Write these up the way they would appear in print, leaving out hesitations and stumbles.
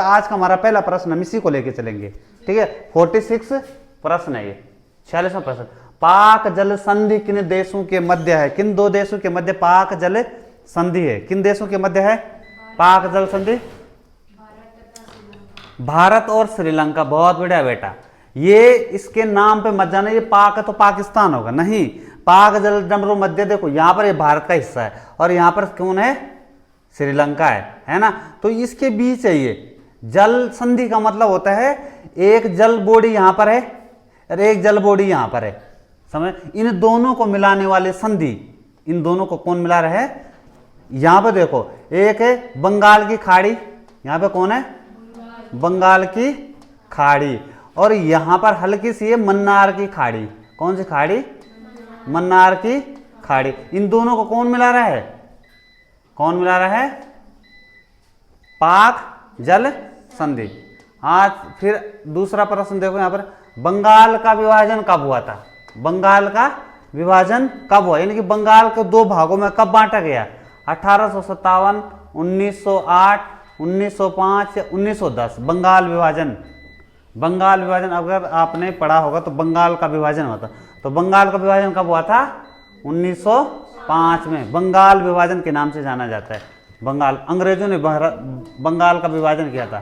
आज का हमारा पहला प्रश्न हम इसी को लेके चलेंगे, ठीक है। 46 प्रश्न है ये, 46वां प्रश्न। पाक जल संधि किन देशों के मध्य है? किन दो देशों के मध्य पाक जल संधि है? किन देशों के मध्य है पाक जल संधि? भारत और श्रीलंका। बहुत बढ़िया बेटा, ये इसके नाम पे मत जाना, ये पाक है तो पाकिस्तान होगा, नहीं। पाक जल डमरू मध्य, देखो यहाँ पर ये भारत का हिस्सा है और यहाँ पर कौन है? श्रीलंका है ना। तो इसके बीच है ये जल संधि का मतलब होता है एक जल बॉडी यहाँ पर है और एक जल बॉडी यहाँ पर है, समझ। इन दोनों को मिलाने वाले संधि, इन दोनों को कौन मिला रहा है? यहाँ पे देखो, एक है बंगाल की खाड़ी, यहाँ पे कौन है? बंगाल की खाड़ी। और यहाँ पर हल्की सी है मन्नार की खाड़ी। कौन सी खाड़ी? मन्नार की खाड़ी। इन दोनों को कौन मिला रहा है? कौन मिला रहा है? पाक जल संधि। आज फिर दूसरा प्रश्न देखो यहाँ पर, बंगाल का विभाजन कब हुआ था? बंगाल का विभाजन कब हुआ? यानी कि बंगाल को दो भागों में कब बांटा गया? 1857, 1908, 1905 या 1910। बंगाल विभाजन, बंगाल विभाजन अगर आपने पढ़ा होगा तो बंगाल का विभाजन हुआ था। तो बंगाल का विभाजन कब हुआ था? 1905 में। बंगाल विभाजन के नाम से जाना जाता है। बंगाल, अंग्रेजों ने बंगाल का विभाजन किया था।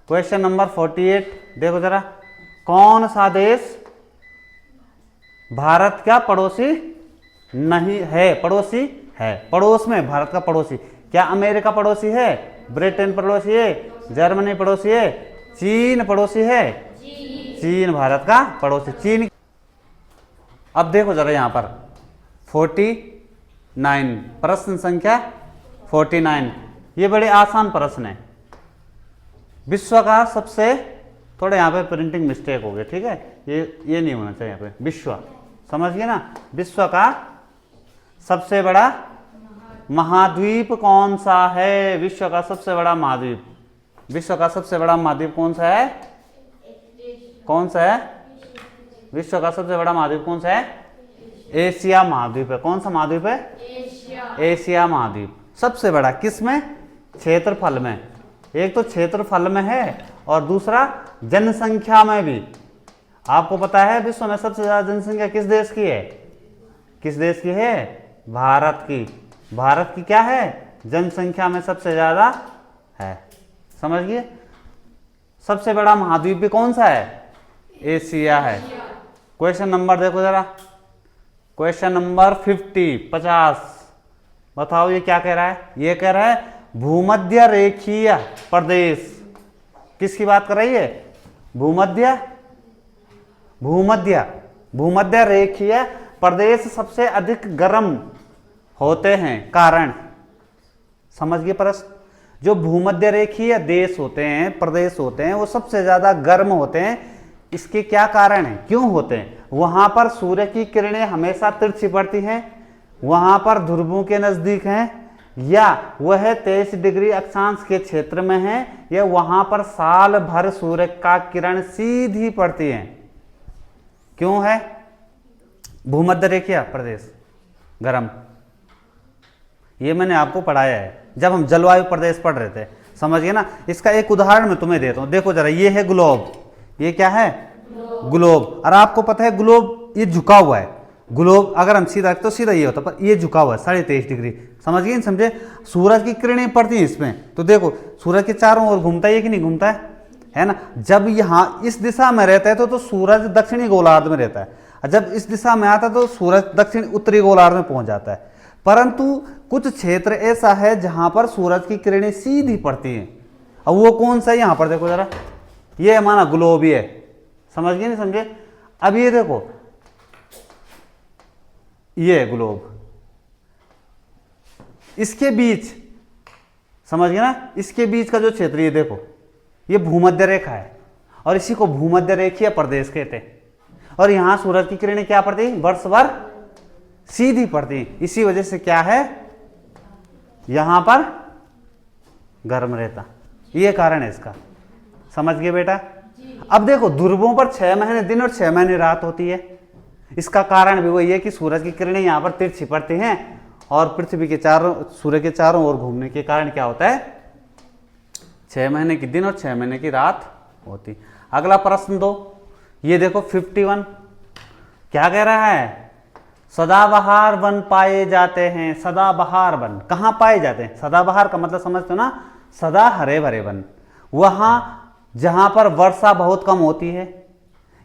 क्वेश्चन नंबर 48 देखो जरा, कौन सा देश भारत का पड़ोसी नहीं है? पड़ोसी है, पड़ोस में भारत का पड़ोसी। क्या अमेरिका पड़ोसी है? ब्रिटेन पड़ोसी है? जर्मनी पड़ोसी है? चीन पड़ोसी है? चीन भारत का पड़ोसी, चीन। अब देखो जरा यहां पर 49, प्रश्न संख्या 49। ये बड़े आसान प्रश्न है। विश्व का सबसे, थोड़ा यहाँ पे प्रिंटिंग मिस्टेक हो गया, ठीक है, ये नहीं होना चाहिए यहाँ पे। विश्व, समझ गए ना? विश्व का सबसे बड़ा महाद्वीप कौन सा है? विश्व का सबसे बड़ा महाद्वीप, विश्व का सबसे बड़ा महाद्वीप कौन सा है? कौन सा है? विश्व का सबसे बड़ा महाद्वीप कौन सा है? एशिया महाद्वीप है। कौन सा महाद्वीप है? एशिया महाद्वीप सबसे बड़ा। किस में? क्षेत्रफल में। एक तो क्षेत्रफल में है और दूसरा जनसंख्या में भी। आपको पता है विश्व में सबसे ज्यादा जनसंख्या किस देश की है? किस देश की है? भारत की। भारत की क्या है? जनसंख्या में सबसे ज्यादा है, समझ गए। सबसे बड़ा महाद्वीप भी कौन सा है? एशिया है। क्वेश्चन नंबर देखो जरा, क्वेश्चन नंबर 50। बताओ ये क्या कह रहा है? ये कह रहा है भूमध्य रेखीय प्रदेश। किसकी बात कर रही है? भूमध्य, भूमध्य, भूमध्य रेखीय प्रदेश सबसे अधिक गर्म होते हैं। कारण समझ गए प्रश्न? जो भूमध्य रेखीय देश होते हैं, प्रदेश होते हैं, वो सबसे ज्यादा गर्म होते हैं। इसके क्या कारण है? क्यों होते हैं? वहां पर सूर्य की किरणें हमेशा तिरछी पड़ती हैं, वहां पर ध्रुवों के नजदीक हैं, या वह 23 डिग्री अक्षांश के क्षेत्र में है, या वहां पर साल भर सूर्य का किरण सीधी पड़ती है। क्यों है भूमध्य रेखीय प्रदेश गर्म? ये मैंने आपको पढ़ाया है जब हम जलवायु प्रदेश पढ़ रहे थे, समझ गए ना। इसका एक उदाहरण मैं तुम्हें देता हूं। देखो जरा, ये है ग्लोब। ये क्या है? ग्लोब। और आपको पता है ग्लोब ये झुका हुआ है। ग्लोब अगर हम सीधा रखते तो सीधा ये होता, पर ये झुका हुआ है 23.5 डिग्री। समझ गए? समझे? सूरज की किरणें पड़ती हैं इसमें, तो देखो सूरज के चारों ओर घूमता है कि नहीं घूमता है ना। जब यहाँ इस दिशा में रहता है तो सूरज दक्षिणी गोलार्ध में रहता है, और जब इस दिशा में आता है तो सूरज दक्षिण उत्तरी गोलार्ध में पहुंच जाता है। परंतु कुछ क्षेत्र ऐसा है जहां पर सूरज की किरणें सीधी पड़ती हैं। अब वो कौन सा है? यहां पर देखो जरा, ये हमारा ग्लोब ही है। समझ गए नहीं समझे? अब ये देखो, ये ग्लोब, इसके बीच, समझ गए ना, इसके बीच का जो क्षेत्र ये देखो, ये भूमध्य रेखा है और इसी को भूमध्य रेखीय प्रदेश कहते हैं। और यहां सूरज की किरणें क्या पड़ती? वर्ष भर सीधी पड़ती। इसी वजह से क्या है, यहां पर गर्म रहता। ये कारण है इसका। समझ गए बेटा? अब देखो, ध्रुवों पर 6 महीने दिन और 6 महीने रात होती है। इसका कारण भी वही है कि सूरज की किरणें यहां पर तिरछी पड़ती हैं और पृथ्वी के चारों, सूर्य के चारों ओर घूमने के कारण क्या होता है, 6 महीने की दिन और 6 महीने की रात होती। अगला प्रश्न दो, ये देखो 51 क्या कह रहा है, सदाबहार वन पाए जाते हैं। सदाबहार वन कहाँ पाए जाते हैं? सदाबहार का मतलब समझते हो ना, सदा हरे भरे वन, वहां जहां पर वर्षा बहुत कम होती है,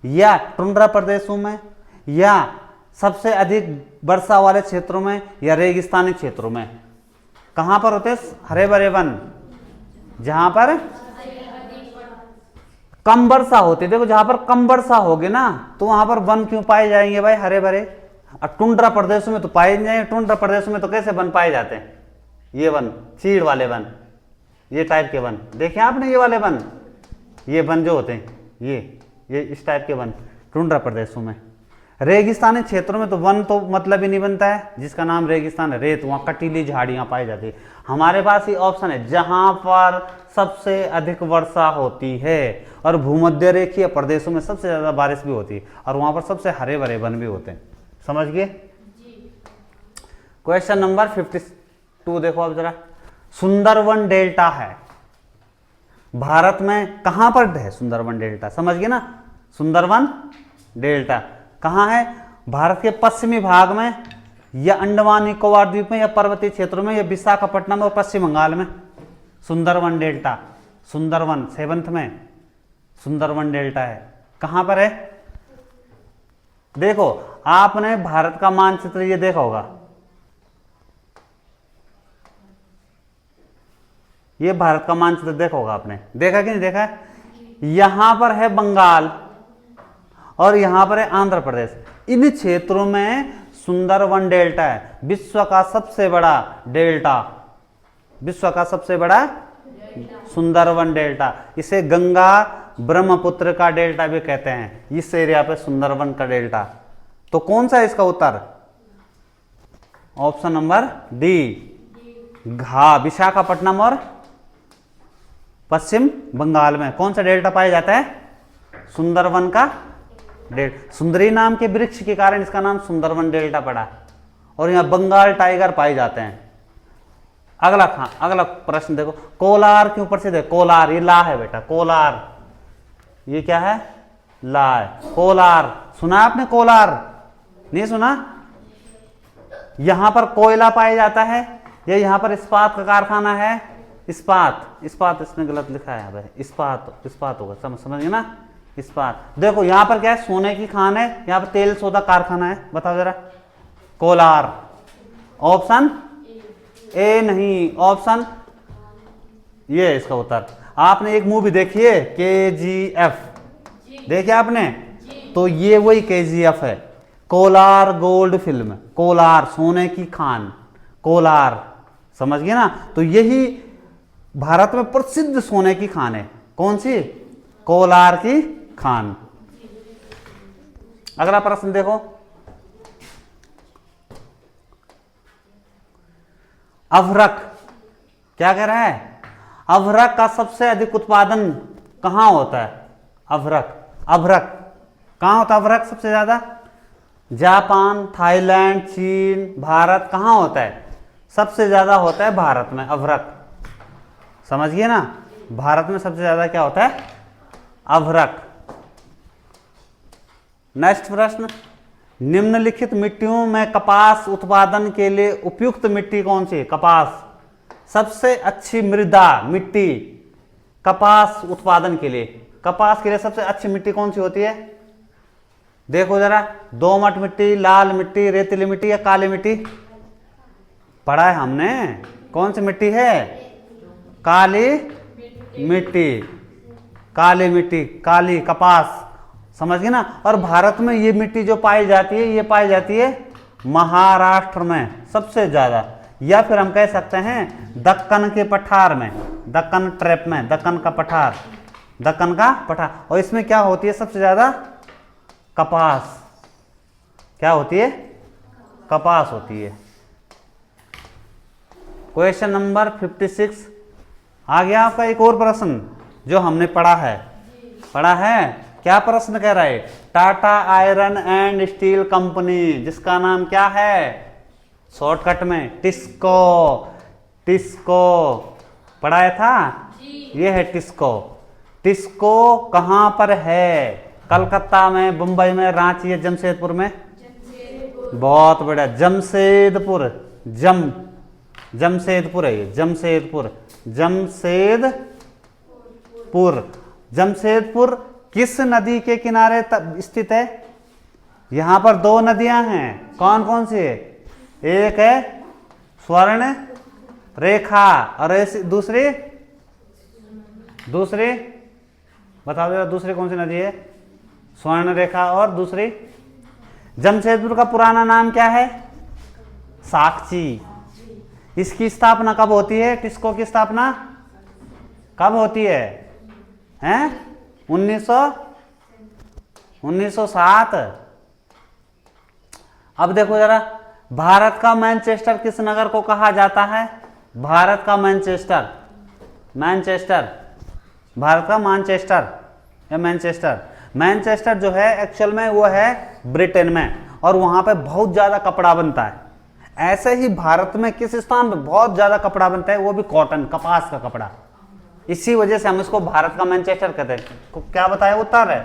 या टुंड्रा प्रदेशों में, या सबसे अधिक वर्षा वाले क्षेत्रों में, या रेगिस्तानी क्षेत्रों में। कहां पर होते हैं हरे भरे वन? जहां पर कम वर्षा होती है। देखो जहां पर कम वर्षा होगी ना, तो वहां पर वन क्यों पाए जाएंगे भाई, हरे भरे। और टुंड्रा प्रदेशों में तो पाए नहीं जाएंगे। टुंड्रा प्रदेशों में तो कैसे वन पाए जाते हैं? ये वन, चीड़ वाले वन, ये टाइप के वन देखे आपने, ये वाले वन, ये वन जो होते हैं, ये इस टाइप के वन टुंड्रा प्रदेशों में। रेगिस्तानी क्षेत्रों में तो वन तो मतलब ही नहीं बनता है, जिसका नाम रेगिस्तान है, रेत, वहां कटीली झाड़ियां पाई जाती है। हमारे पास ये ऑप्शन है जहां पर सबसे अधिक वर्षा होती है और भूमध्य रेखीय प्रदेशों में सबसे ज्यादा बारिश भी होती है, और वहां पर सबसे हरे भरे वन भी होते हैं। समझ गए? क्वेश्चन नंबर 52 देखो अब जरा, सुंदरवन डेल्टा है भारत में, कहां पर है सुंदरवन डेल्टा? समझ गए ना, सुंदरवन डेल्टा कहां है? भारत के पश्चिमी भाग में, या अंडमान निकोबार द्वीप में, या पर्वतीय क्षेत्रों में, या विशाखापट्टनम और पश्चिम बंगाल में। सुंदरवन डेल्टा, सुंदरवन 7th में सुंदरवन डेल्टा है, कहां पर है? देखो आपने भारत का मानचित्र ये देखा होगा, ये भारत का मानचित्र देखा होगा आपने, देखा कि नहीं देखा? यहां पर है बंगाल और यहां पर है आंध्र प्रदेश। इन क्षेत्रों में सुंदरवन डेल्टा है, विश्व का सबसे बड़ा डेल्टा, विश्व का सबसे बड़ा सुंदरवन डेल्टा। इसे गंगा ब्रह्मपुत्र का डेल्टा भी कहते हैं, इस एरिया पे सुंदरवन का डेल्टा। तो कौन सा है इसका उत्तर? ऑप्शन नंबर डी, घा, विशाखापट्टनम और पश्चिम बंगाल में कौन सा डेल्टा पाया जाता है? सुंदरवन का डेल्टा। सुंदरी नाम के वृक्ष के कारण इसका नाम सुंदरवन डेल्टा पड़ा, और यहां बंगाल टाइगर पाए जाते हैं। अगला प्रश्न देखो, कोलार क्यों प्रसिद्ध है? कोलार, ये ला है बेटा, कोलार, ये क्या है? ला है। कोलार सुना आपने? कोलार नहीं सुना? यहां पर कोयला पाया जाता है, या यहां पर इस्पात का कारखाना है। इस्पात इसने गलत लिखा है, यहाँ इस्पात होगा, समझ गए ना? इस्पात। देखो यहां पर क्या है? सोने की खान है, यहां पर तेल सोदा कारखाना है। बताओ जरा, कोलार। ऑप्शन ए नहीं, ऑप्शन ये है इसका उत्तर। आपने एक मूवी देखी है KGF, देखिए आपने? तो ये वही KGF है, कोलार गोल्ड फिल्म, कोलार सोने की खान, कोलार, समझ गए ना? तो यही भारत में प्रसिद्ध सोने की खान है। कौन सी? कोलार की खान। अगला प्रश्न देखो, अभ्रक क्या कह रहा है? अभ्रक का सबसे अधिक उत्पादन कहां होता है? अभ्रक कहां होता है? अभ्रक सबसे ज्यादा जापान, थाईलैंड, चीन, भारत, कहां होता है? सबसे ज्यादा होता है भारत में अभ्रक। समझिए ना, भारत में सबसे ज्यादा क्या होता है? अभ्रक। नेक्स्ट प्रश्न, निम्नलिखित मिट्टियों में कपास उत्पादन के लिए उपयुक्त मिट्टी कौन सी है? कपास, सबसे अच्छी मृदा मिट्टी कपास उत्पादन के लिए, कपास के लिए सबसे अच्छी मिट्टी कौन सी होती है? देखो जरा, दोमट मिट्टी, लाल मिट्टी, रेतीली मिट्टी, या काली मिट्टी? पढ़ा है हमने, कौन सी मिट्टी है? काली मिट्टी, काली मिट्टी, काली कपास, समझ गए ना? और भारत में ये मिट्टी जो पाई जाती है, ये पाई जाती है महाराष्ट्र में सबसे ज्यादा, या फिर हम कह सकते हैं दक्कन के पठार में, दक्कन ट्रैप में, दक्कन का पठार, दक्कन का पठार। और इसमें क्या होती है सबसे ज्यादा? कपास। क्या होती है? कपास होती है। क्वेश्चन नंबर 56 आ गया आपका एक और प्रश्न जो हमने पढ़ा है। क्या प्रश्न कह रहा है? Tata iron and steel company, जिसका नाम क्या है शॉर्टकट में? टिस्को पढ़ाया था। ये है टिस्को। टिस्को कहाँ पर है? कलकत्ता में, मुंबई में, रांची या जमशेदपुर में? बहुत बढ़िया, जमशेदपुर। जमशेदपुर है ये, जमशेदपुर। जमशेदपुर किस नदी के किनारे स्थित है? यहां पर दो नदियां हैं, कौन कौन सी है? एक है स्वर्ण रेखा और दूसरी बताओ जरा, दूसरी कौन सी नदी है? स्वर्ण रेखा और दूसरी? जमशेदपुर का पुराना नाम क्या है? साकची। इसकी स्थापना कब होती है? टिस्को की स्थापना कब होती है? हैं? 1907। अब देखो जरा, भारत का मैनचेस्टर किस नगर को कहा जाता है? भारत का मैनचेस्टर, भारत का मैनचेस्टर या मैनचेस्टर जो है एक्चुअल में वो है ब्रिटेन में, और वहां पे बहुत ज्यादा कपड़ा बनता है। ऐसे ही भारत में किस स्थान पे बहुत ज्यादा कपड़ा बनता है? वो भी कॉटन, कपास का कपड़ा। इसी वजह से हम इसको भारत का मैनचेस्टर कहते हैं। क्या बताया उत्तर है?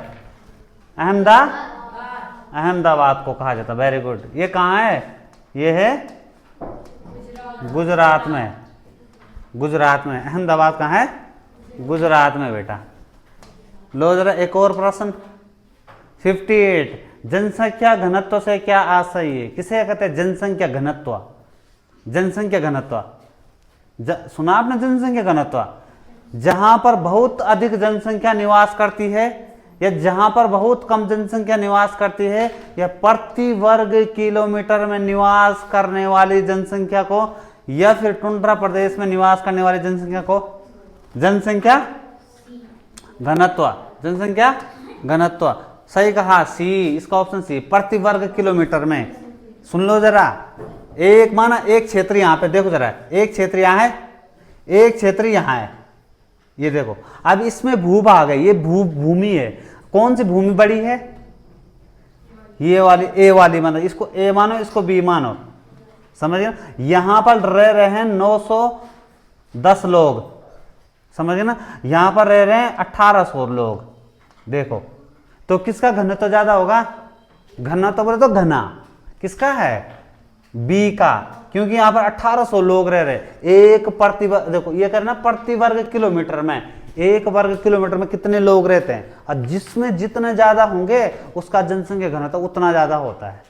अहमदाबाद को कहा जाता है। Very good. ये कहाँ है? ये है गुजरात में। अहमदाबाद कहाँ है? गुजरात में बेटा। लो जरा एक और प्रश्न। 58, जनसंख्या घनत्व से क्या आशय है? किसे कहते हैं जनसंख्या घनत्व? सुना आपने जनसंख्या घनत्व? जहां पर बहुत अधिक जनसंख्या निवास करती है या जहां पर बहुत कम जनसंख्या निवास करती है, या प्रति वर्ग किलोमीटर में निवास करने वाली जनसंख्या को, या फिर टुंड्रा प्रदेश में निवास करने वाली जनसंख्या को जनसंख्या घनत्व। सही कहा, सी, इसका ऑप्शन सी, प्रति वर्ग किलोमीटर में। सुन लो जरा, एक माना एक क्षेत्र यहां पे देखो जरा, एक क्षेत्र यहां है, एक क्षेत्र यहां है, ये देखो। अब इसमें भूभाग है, ये भूमि है। कौन सी भूमि बड़ी है? ये वाली, ए वाली। मानो इसको ए मानो, इसको बी मानो, समझ गए? यहां पर रह रहे हैं 910 लोग, समझ गए ना? यहां पर रह रहे हैं 1800 लोग। देखो तो किसका घनत्व ज्यादा होगा? घनत्व बोले तो घना किसका है? बी का, क्योंकि यहां पर 1800 लोग रह रहे। एक प्रति, देखो ये करना प्रति वर्ग किलोमीटर में, एक वर्ग किलोमीटर में कितने लोग रहते हैं, और जिसमें जितने ज्यादा होंगे उसका जनसंख्या घनत्व उतना ज्यादा होता है।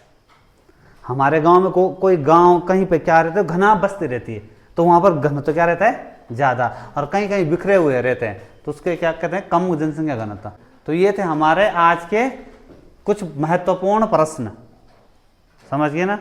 हमारे गांव में कोई गांव कहीं पे क्या रहते है, घना बस्ती रहती है, तो वहां पर घनत्व क्या रहता है? ज्यादा। और कहीं कहीं बिखरे हुए रहते हैं तो उसके क्या कहते हैं? कम जनसंख्या घनत्व। तो ये थे हमारे आज के कुछ महत्वपूर्ण प्रश्न, समझ गए ना?